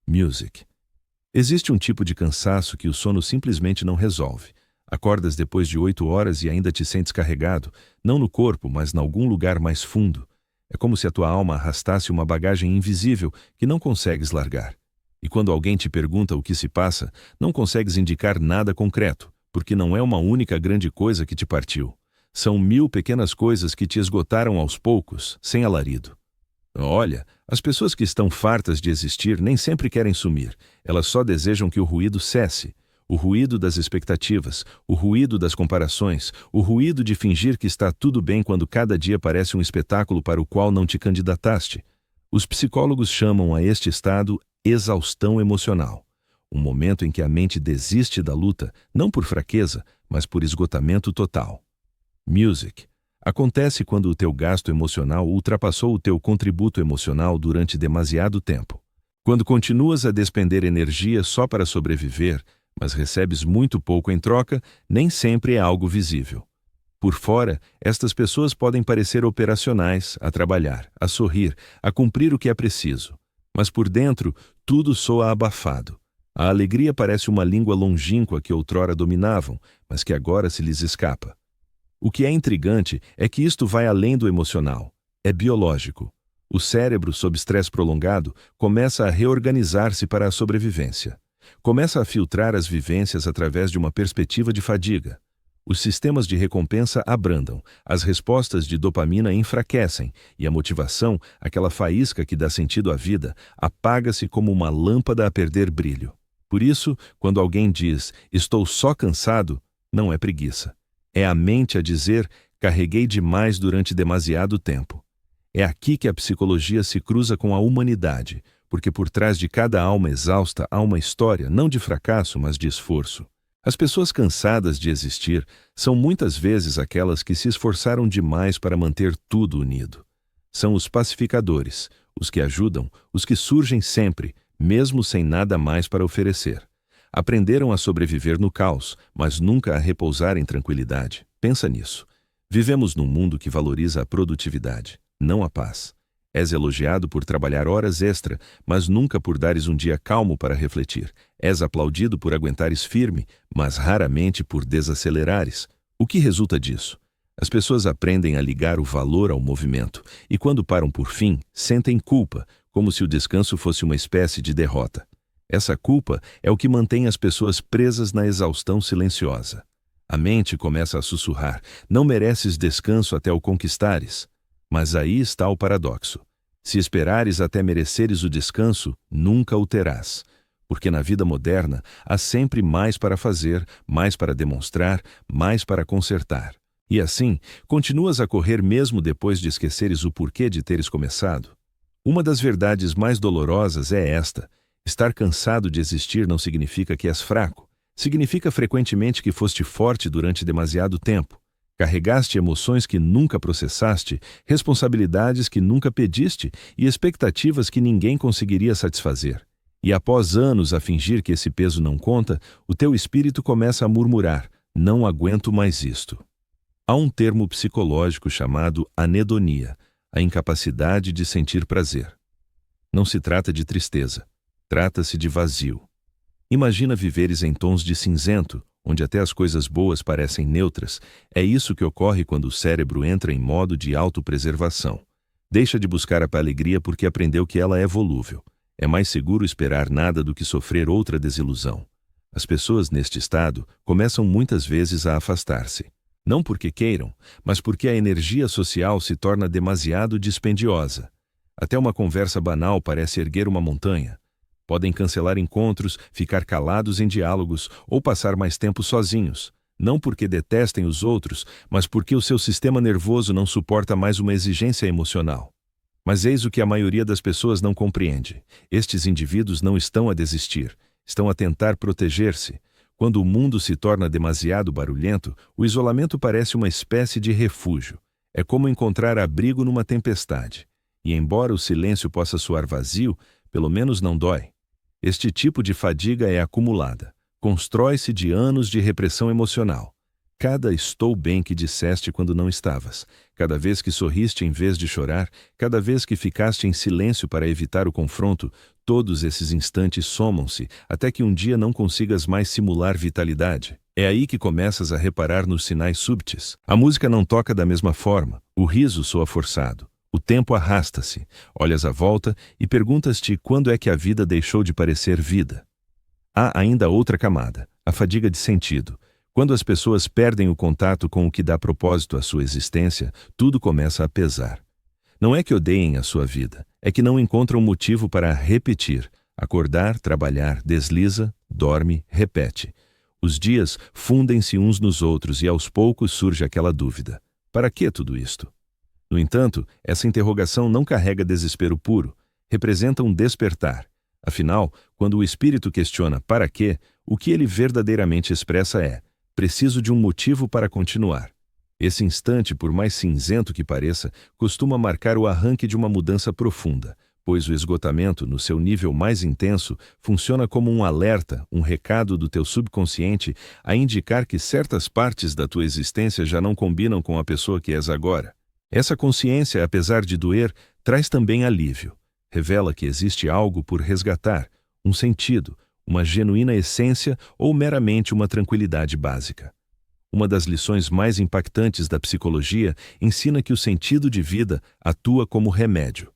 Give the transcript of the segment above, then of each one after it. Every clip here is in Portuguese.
Music. Existe um tipo de cansaço que o sono simplesmente não resolve. Acordas depois de 8 horas e ainda te sentes carregado, não no corpo, mas em algum lugar mais fundo. É como se a tua alma arrastasse uma bagagem invisível que não consegues largar. E quando alguém te pergunta o que se passa, não consegues indicar nada concreto, porque não é uma única grande coisa que te partiu. São 1000 pequenas coisas que te esgotaram aos poucos, sem alarido. Olha, as pessoas que estão fartas de existir nem sempre querem sumir. Elas só desejam que o ruído cesse. O ruído das expectativas, o ruído das comparações, o ruído de fingir que está tudo bem quando cada dia parece um espetáculo para o qual não te candidataste. Os psicólogos chamam a este estado exaustão emocional. Um momento em que a mente desiste da luta, não por fraqueza, mas por esgotamento total. Music. Acontece quando o teu gasto emocional ultrapassou o teu contributo emocional durante demasiado tempo. Quando continuas a despender energia só para sobreviver, mas recebes muito pouco em troca, nem sempre é algo visível. Por fora, estas pessoas podem parecer operacionais, a trabalhar, a sorrir, a cumprir o que é preciso. Mas por dentro, tudo soa abafado. A alegria parece uma língua longínqua que outrora dominavam, mas que agora se lhes escapa. O que é intrigante é que isto vai além do emocional. É biológico. O cérebro, sob estresse prolongado, começa a reorganizar-se para a sobrevivência. Começa a filtrar as vivências através de uma perspectiva de fadiga. Os sistemas de recompensa abrandam, as respostas de dopamina enfraquecem e a motivação, aquela faísca que dá sentido à vida, apaga-se como uma lâmpada a perder brilho. Por isso, quando alguém diz, estou só cansado, não é preguiça. É a mente a dizer, carreguei demais durante demasiado tempo. É aqui que a psicologia se cruza com a humanidade, porque por trás de cada alma exausta há uma história, não de fracasso, mas de esforço. As pessoas cansadas de existir são muitas vezes aquelas que se esforçaram demais para manter tudo unido. São os pacificadores, os que ajudam, os que surgem sempre, mesmo sem nada mais para oferecer. Aprenderam a sobreviver no caos, mas nunca a repousar em tranquilidade. Pensa nisso. Vivemos num mundo que valoriza a produtividade, não a paz. És elogiado por trabalhar horas extra, mas nunca por dares um dia calmo para refletir. És aplaudido por aguentares firme, mas raramente por desacelerares. O que resulta disso? As pessoas aprendem a ligar o valor ao movimento, e quando param por fim, sentem culpa, como se o descanso fosse uma espécie de derrota. Essa culpa é o que mantém as pessoas presas na exaustão silenciosa. A mente começa a sussurrar, não mereces descanso até o conquistares. Mas aí está o paradoxo. Se esperares até mereceres o descanso, nunca o terás. Porque na vida moderna há sempre mais para fazer, mais para demonstrar, mais para consertar. E assim, continuas a correr mesmo depois de esqueceres o porquê de teres começado. Uma das verdades mais dolorosas é esta. Estar cansado de existir não significa que és fraco. Significa frequentemente que foste forte durante demasiado tempo. Carregaste emoções que nunca processaste, responsabilidades que nunca pediste e expectativas que ninguém conseguiria satisfazer. E após anos a fingir que esse peso não conta, o teu espírito começa a murmurar, não aguento mais isto. Há um termo psicológico chamado anedonia, a incapacidade de sentir prazer. Não se trata de tristeza, trata-se de vazio. Imagina viveres em tons de cinzento, onde até as coisas boas parecem neutras. É isso que ocorre quando o cérebro entra em modo de autopreservação. Deixa de buscar a alegria porque aprendeu que ela é volúvel. É mais seguro esperar nada do que sofrer outra desilusão. As pessoas neste estado começam muitas vezes a afastar-se. Não porque queiram, mas porque a energia social se torna demasiado dispendiosa. Até uma conversa banal parece erguer uma montanha. Podem cancelar encontros, ficar calados em diálogos ou passar mais tempo sozinhos, não porque detestem os outros, mas porque o seu sistema nervoso não suporta mais uma exigência emocional. Mas eis o que a maioria das pessoas não compreende. Estes indivíduos não estão a desistir, estão a tentar proteger-se. Quando o mundo se torna demasiado barulhento, o isolamento parece uma espécie de refúgio. É como encontrar abrigo numa tempestade. E embora o silêncio possa soar vazio, pelo menos não dói. Este tipo de fadiga é acumulada. Constrói-se de anos de repressão emocional. Cada estou bem que disseste quando não estavas, cada vez que sorriste em vez de chorar, cada vez que ficaste em silêncio para evitar o confronto, todos esses instantes somam-se até que um dia não consigas mais simular vitalidade. É aí que começas a reparar nos sinais súbitos. A música não toca da mesma forma, o riso soa forçado. O tempo arrasta-se, olhas à volta e perguntas-te quando é que a vida deixou de parecer vida. Há ainda outra camada, a fadiga de sentido. Quando as pessoas perdem o contato com o que dá propósito à sua existência, tudo começa a pesar. Não é que odeiem a sua vida, é que não encontram motivo para repetir. Acordar, trabalhar, desliza, dorme, repete. Os dias fundem-se uns nos outros e aos poucos surge aquela dúvida. Para que tudo isto? No entanto, essa interrogação não carrega desespero puro, representa um despertar. Afinal, quando o espírito questiona para quê, o que ele verdadeiramente expressa é: preciso de um motivo para continuar. Esse instante, por mais cinzento que pareça, costuma marcar o arranque de uma mudança profunda, pois o esgotamento, no seu nível mais intenso, funciona como um alerta, um recado do teu subconsciente a indicar que certas partes da tua existência já não combinam com a pessoa que és agora. Essa consciência, apesar de doer, traz também alívio. Revela que existe algo por resgatar, um sentido, uma genuína essência ou meramente uma tranquilidade básica. Uma das lições mais impactantes da psicologia ensina que o sentido de vida atua como remédio.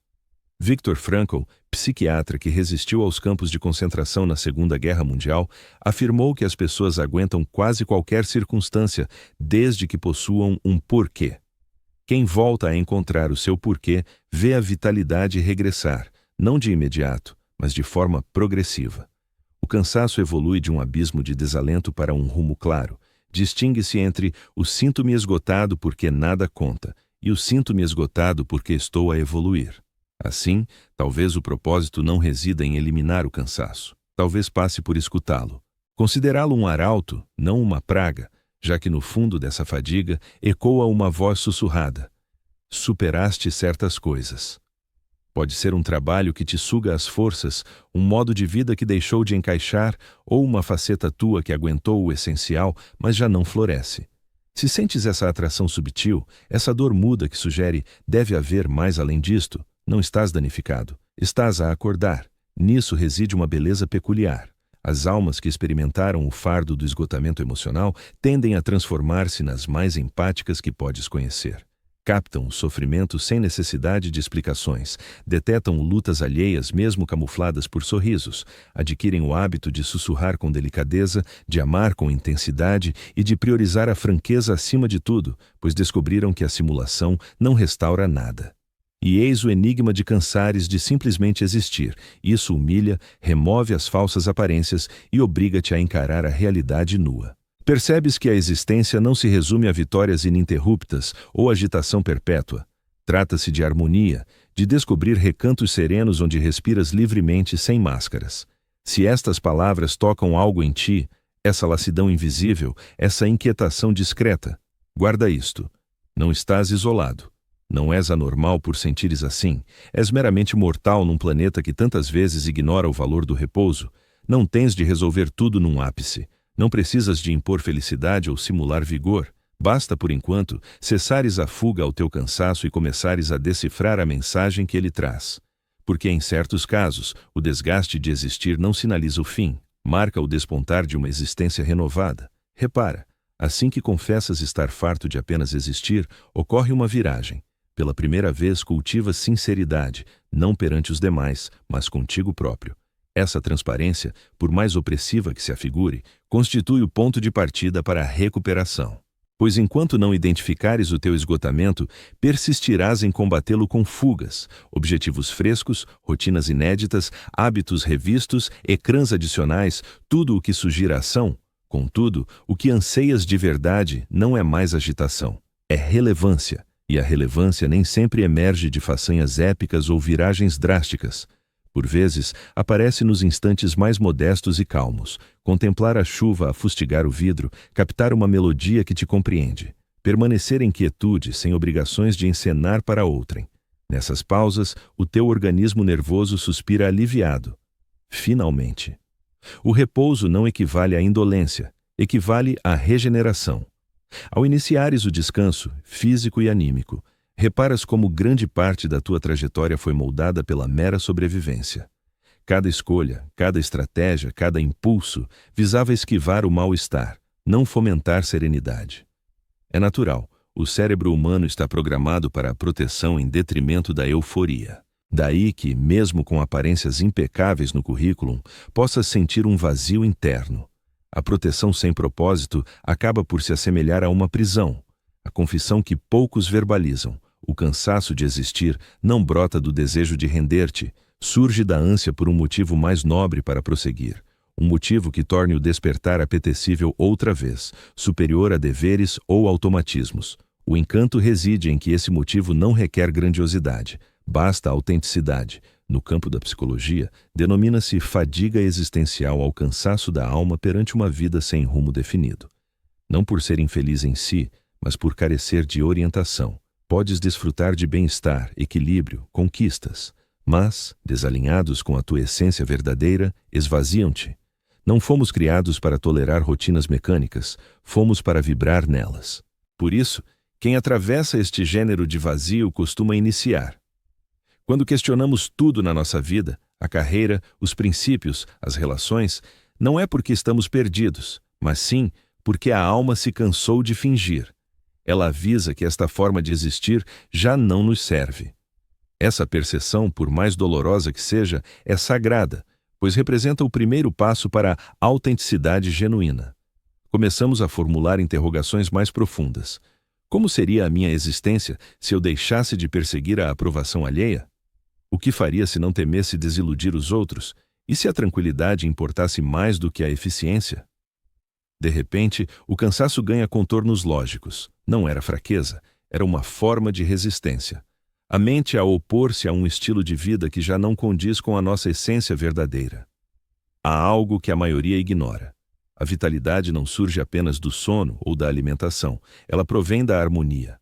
Viktor Frankl, psiquiatra que resistiu aos campos de concentração na Segunda Guerra Mundial, afirmou que as pessoas aguentam quase qualquer circunstância desde que possuam um porquê. Quem volta a encontrar o seu porquê vê a vitalidade regressar, não de imediato, mas de forma progressiva. O cansaço evolui de um abismo de desalento para um rumo claro. Distingue-se entre o sinto-me esgotado porque nada conta e o sinto-me esgotado porque estou a evoluir. Assim, talvez o propósito não resida em eliminar o cansaço. Talvez passe por escutá-lo. Considerá-lo um arauto, não uma praga, já que no fundo dessa fadiga ecoa uma voz sussurrada. Superaste certas coisas. Pode ser um trabalho que te suga as forças, um modo de vida que deixou de encaixar ou uma faceta tua que aguentou o essencial, mas já não floresce. Se sentes essa atração subtil, essa dor muda que sugere deve haver mais além disto, não estás danificado, estás a acordar. Nisso reside uma beleza peculiar. As almas que experimentaram o fardo do esgotamento emocional tendem a transformar-se nas mais empáticas que podes conhecer. Captam o sofrimento sem necessidade de explicações, detetam lutas alheias mesmo camufladas por sorrisos, adquirem o hábito de sussurrar com delicadeza, de amar com intensidade e de priorizar a franqueza acima de tudo, pois descobriram que a simulação não restaura nada. E eis o enigma de cansares de simplesmente existir. Isso humilha, remove as falsas aparências e obriga-te a encarar a realidade nua. Percebes que a existência não se resume a vitórias ininterruptas ou agitação perpétua. Trata-se de harmonia, de descobrir recantos serenos onde respiras livremente sem máscaras. Se estas palavras tocam algo em ti, essa lassidão invisível, essa inquietação discreta, guarda isto. Não estás isolado. Não és anormal por sentires assim. És meramente mortal num planeta que tantas vezes ignora o valor do repouso. Não tens de resolver tudo num ápice. Não precisas de impor felicidade ou simular vigor. Basta, por enquanto, cessares a fuga ao teu cansaço e começares a decifrar a mensagem que ele traz. Porque, em certos casos, o desgaste de existir não sinaliza o fim, marca o despontar de uma existência renovada. Repara, assim que confessas estar farto de apenas existir, ocorre uma viragem. Pela primeira vez cultivas sinceridade, não perante os demais, mas contigo próprio. Essa transparência, por mais opressiva que se afigure, constitui o ponto de partida para a recuperação. Pois enquanto não identificares o teu esgotamento, persistirás em combatê-lo com fugas, objetivos frescos, rotinas inéditas, hábitos revistos, ecrãs adicionais, tudo o que sugira ação. Contudo, o que anseias de verdade não é mais agitação, é relevância. E a relevância nem sempre emerge de façanhas épicas ou viragens drásticas. Por vezes, aparece nos instantes mais modestos e calmos. Contemplar a chuva a fustigar o vidro, captar uma melodia que te compreende. Permanecer em quietude, sem obrigações de encenar para outrem. Nessas pausas, o teu organismo nervoso suspira aliviado. Finalmente. O repouso não equivale à indolência, equivale à regeneração. Ao iniciares o descanso, físico e anímico, reparas como grande parte da tua trajetória foi moldada pela mera sobrevivência. Cada escolha, cada estratégia, cada impulso visava esquivar o mal-estar, não fomentar serenidade. É natural, o cérebro humano está programado para a proteção em detrimento da euforia. Daí que, mesmo com aparências impecáveis no currículo, possas sentir um vazio interno. A proteção sem propósito acaba por se assemelhar a uma prisão. A confissão que poucos verbalizam, o cansaço de existir, não brota do desejo de render-te, surge da ânsia por um motivo mais nobre para prosseguir. Um motivo que torne o despertar apetecível outra vez, superior a deveres ou automatismos. O encanto reside em que esse motivo não requer grandiosidade, basta autenticidade. No campo da psicologia, denomina-se fadiga existencial ao cansaço da alma perante uma vida sem rumo definido. Não por ser infeliz em si, mas por carecer de orientação. Podes desfrutar de bem-estar, equilíbrio, conquistas, mas, desalinhados com a tua essência verdadeira, esvaziam-te. Não fomos criados para tolerar rotinas mecânicas, fomos para vibrar nelas. Por isso, quem atravessa este gênero de vazio costuma iniciar. Quando questionamos tudo na nossa vida, a carreira, os princípios, as relações, não é porque estamos perdidos, mas sim porque a alma se cansou de fingir. Ela avisa que esta forma de existir já não nos serve. Essa percepção, por mais dolorosa que seja, é sagrada, pois representa o primeiro passo para a autenticidade genuína. Começamos a formular interrogações mais profundas. Como seria a minha existência se eu deixasse de perseguir a aprovação alheia? O que faria se não temesse desiludir os outros? E se a tranquilidade importasse mais do que a eficiência? De repente, o cansaço ganha contornos lógicos. Não era fraqueza, era uma forma de resistência. A mente a opor-se a um estilo de vida que já não condiz com a nossa essência verdadeira. Há algo que a maioria ignora. A vitalidade não surge apenas do sono ou da alimentação, ela provém da harmonia.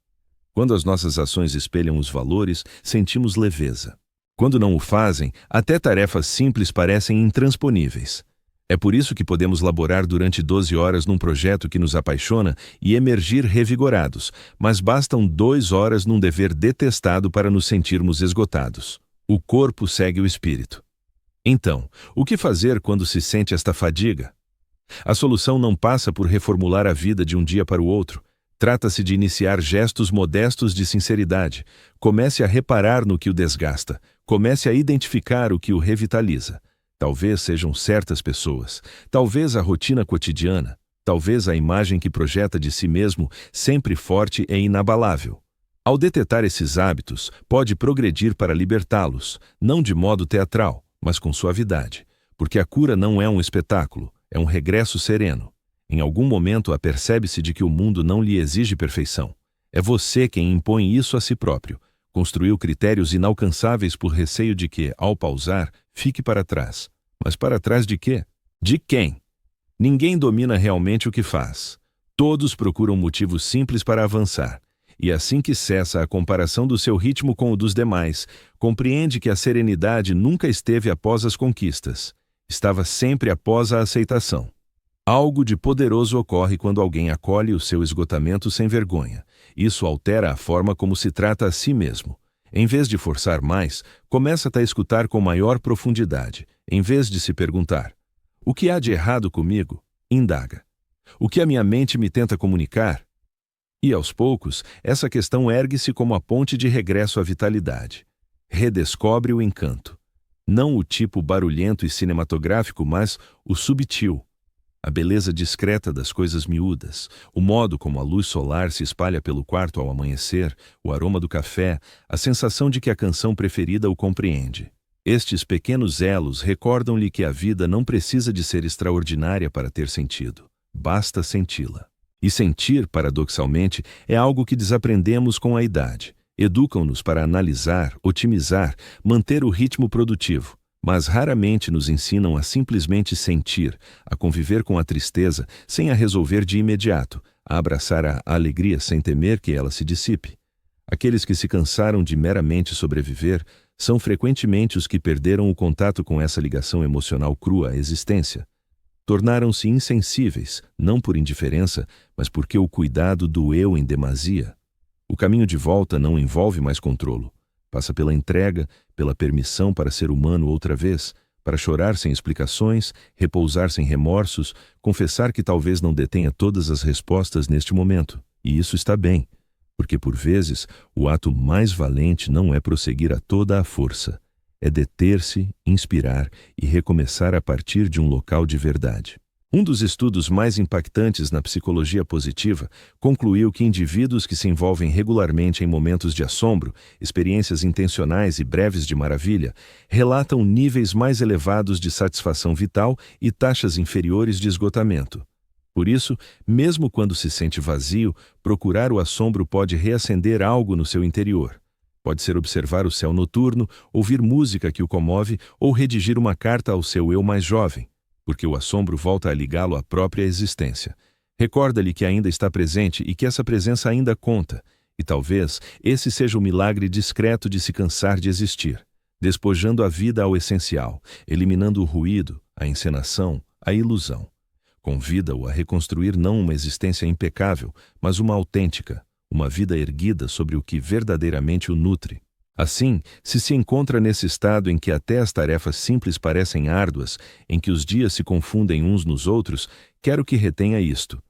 Quando as nossas ações espelham os valores, sentimos leveza. Quando não o fazem, até tarefas simples parecem intransponíveis. É por isso que podemos laborar durante 12 horas num projeto que nos apaixona e emergir revigorados, mas bastam 2 horas num dever detestado para nos sentirmos esgotados. O corpo segue o espírito. Então, o que fazer quando se sente esta fadiga? A solução não passa por reformular a vida de um dia para o outro. Trata-se de iniciar gestos modestos de sinceridade. Comece a reparar no que o desgasta. Comece a identificar o que o revitaliza. Talvez sejam certas pessoas, talvez a rotina cotidiana, talvez a imagem que projeta de si mesmo, sempre forte e inabalável. Ao detetar esses hábitos, pode progredir para libertá-los, não de modo teatral, mas com suavidade, porque a cura não é um espetáculo, é um regresso sereno. Em algum momento apercebe-se de que o mundo não lhe exige perfeição. É você quem impõe isso a si próprio. Construiu critérios inalcançáveis por receio de que, ao pausar, fique para trás. Mas para trás de quê? De quem? Ninguém domina realmente o que faz. Todos procuram motivos simples para avançar. E assim que cessa a comparação do seu ritmo com o dos demais, compreende que a serenidade nunca esteve após as conquistas. Estava sempre após a aceitação. Algo de poderoso ocorre quando alguém acolhe o seu esgotamento sem vergonha. Isso altera a forma como se trata a si mesmo. Em vez de forçar mais, começa a escutar com maior profundidade. Em vez de se perguntar, o que há de errado comigo? Indaga. O que a minha mente me tenta comunicar? E aos poucos, essa questão ergue-se como a ponte de regresso à vitalidade. Redescobre o encanto. Não o tipo barulhento e cinematográfico, mas o subtil. A beleza discreta das coisas miúdas, o modo como a luz solar se espalha pelo quarto ao amanhecer, o aroma do café, a sensação de que a canção preferida o compreende. Estes pequenos elos recordam-lhe que a vida não precisa de ser extraordinária para ter sentido. Basta senti-la. E sentir, paradoxalmente, é algo que desaprendemos com a idade. Educam-nos para analisar, otimizar, manter o ritmo produtivo. Mas raramente nos ensinam a simplesmente sentir, a conviver com a tristeza sem a resolver de imediato, a abraçar a alegria sem temer que ela se dissipe. Aqueles que se cansaram de meramente sobreviver são frequentemente os que perderam o contato com essa ligação emocional crua à existência. Tornaram-se insensíveis, não por indiferença, mas porque o cuidado doeu em demasia. O caminho de volta não envolve mais controlo. Passa pela entrega, pela permissão para ser humano outra vez, para chorar sem explicações, repousar sem remorsos, confessar que talvez não detenha todas as respostas neste momento. E isso está bem, porque por vezes o ato mais valente não é prosseguir a toda a força, é deter-se, inspirar e recomeçar a partir de um local de verdade. Um dos estudos mais impactantes na psicologia positiva concluiu que indivíduos que se envolvem regularmente em momentos de assombro, experiências intencionais e breves de maravilha, relatam níveis mais elevados de satisfação vital e taxas inferiores de esgotamento. Por isso, mesmo quando se sente vazio, procurar o assombro pode reacender algo no seu interior. Pode ser observar o céu noturno, ouvir música que o comove ou redigir uma carta ao seu eu mais jovem, porque o assombro volta a ligá-lo à própria existência. Recorda-lhe que ainda está presente e que essa presença ainda conta, e talvez esse seja o milagre discreto de se cansar de existir, despojando a vida ao essencial, eliminando o ruído, a encenação, a ilusão. Convida-o a reconstruir não uma existência impecável, mas uma autêntica, uma vida erguida sobre o que verdadeiramente o nutre. Assim, se encontra nesse estado em que até as tarefas simples parecem árduas, em que os dias se confundem uns nos outros, quero que retenha isto.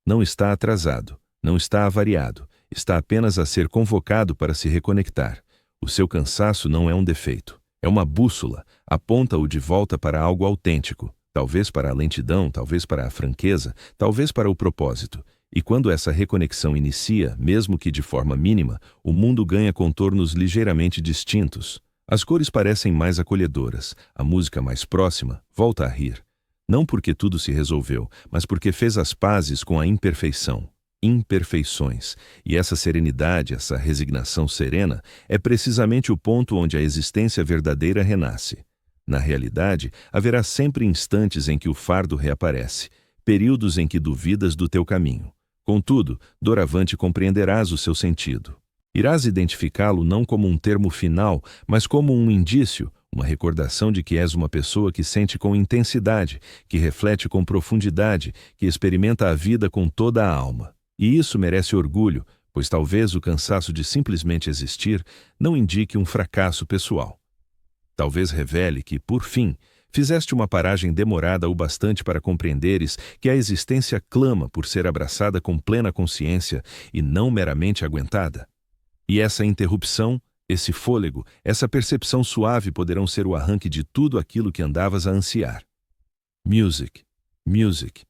Não está atrasado, não está avariado, está apenas a ser convocado para se reconectar. O seu cansaço não é um defeito, é uma bússola, aponta-o de volta para algo autêntico, talvez para a lentidão, talvez para a franqueza, talvez para o propósito. E quando essa reconexão inicia, mesmo que de forma mínima, o mundo ganha contornos ligeiramente distintos. As cores parecem mais acolhedoras, a música mais próxima volta a rir. Não porque tudo se resolveu, mas porque fez as pazes com a imperfeição. Imperfeições. E essa serenidade, essa resignação serena, é precisamente o ponto onde a existência verdadeira renasce. Na realidade, haverá sempre instantes em que o fardo reaparece, períodos em que duvidas do teu caminho. Contudo, doravante compreenderás o seu sentido. Irás identificá-lo não como um termo final, mas como um indício, uma recordação de que és uma pessoa que sente com intensidade, que reflete com profundidade, que experimenta a vida com toda a alma. E isso merece orgulho, pois talvez o cansaço de simplesmente existir não indique um fracasso pessoal. Talvez revele que, por fim, fizeste uma paragem demorada o bastante para compreenderes que a existência clama por ser abraçada com plena consciência e não meramente aguentada. E essa interrupção, esse fôlego, essa percepção suave poderão ser o arranque de tudo aquilo que andavas a ansiar. Music, music.